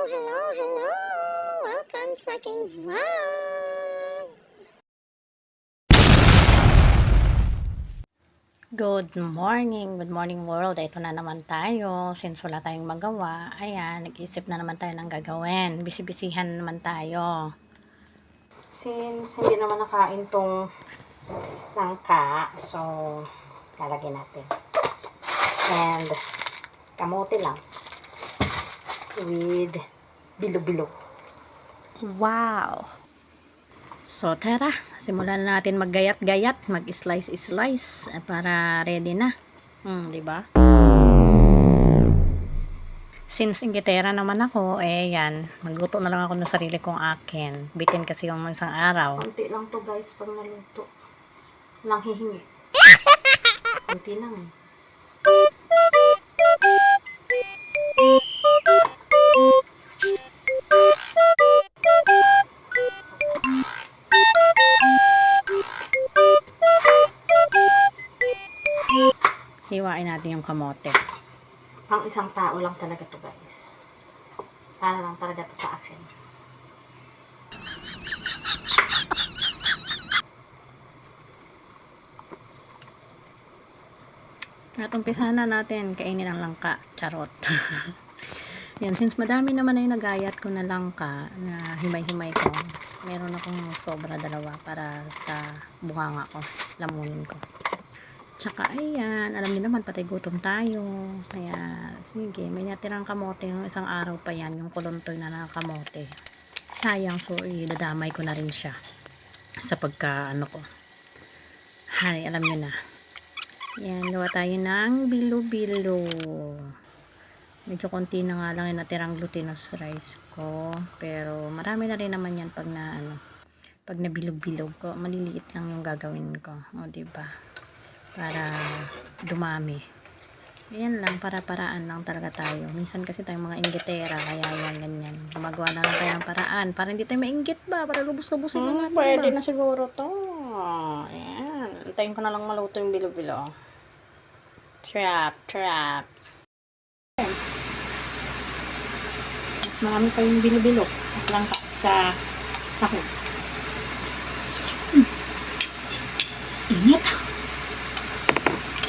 hello. Welcome sa aking vlog. Good morning world. Ito na naman tayo. Since wala tayong magawa, ayan, nag-isip na naman tayo ng gagawin. Bisibisihan naman tayo. Since hindi naman nakain tong langka, so lalagyan natin. And kamote lang with bilo-bilo. Wow! So tara, simulan na natin maggayat-gayat, mag-slice-slice para ready na. Di ba? Since inggitera naman ako, yan, magluto na lang ako ng sarili kong akin. Bitin kasi yung isang araw. Konti lang to guys pag naluto. Lang hihingi. Konti lang. Hiwain natin yung kamote. Pang isang tao lang talaga to guys. Para lang talaga to sa akin. At umpisa na natin kainin ang langka. Charot. Yan, since madami naman na yung nagayat ko na langka na himay-himay ko, meron akong sobra dalawa para sa bunganga ko, lamunin ko. Tsaka ayan, alam niyo naman patay gutom tayo. Kaya sige, may natirang kamote ng isang araw pa yan, yung kuluntoy na kamote. Sayang, so idadamay ko na rin siya sa pagka ko. Hay, alam niyo na. Yan, gawa tayo ng bilo-bilo. Medyo konti na nga lang yung natirang glutinous rice ko, pero marami na rin naman yan pag na pag nabilog-bilog ko. Maliliit lang yung gagawin ko, o diba? Para dumami. Ayan lang, para-paraan lang talaga tayo. Minsan kasi tayong mga inggitera, kaya yan, ganyan. Gumagawa na lang tayo ng paraan. Para hindi tayo mainggit ba? Para lubos-lubosin lang natin Pwede ba? na siguro to. Ayan. Antayin ko na lang maluto yung bilo-bilo. Trap. Mas marami pa yung bilo-bilo. Lang sa sahog. Init.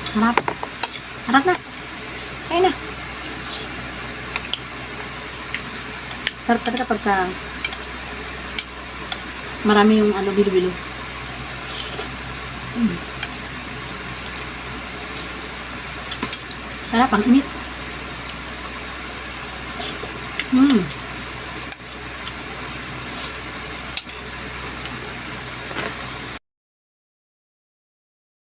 Sarap. Harap na. Kain na. Sarap talaga pagka marami yung bilo-bilo. Sarap, ang init.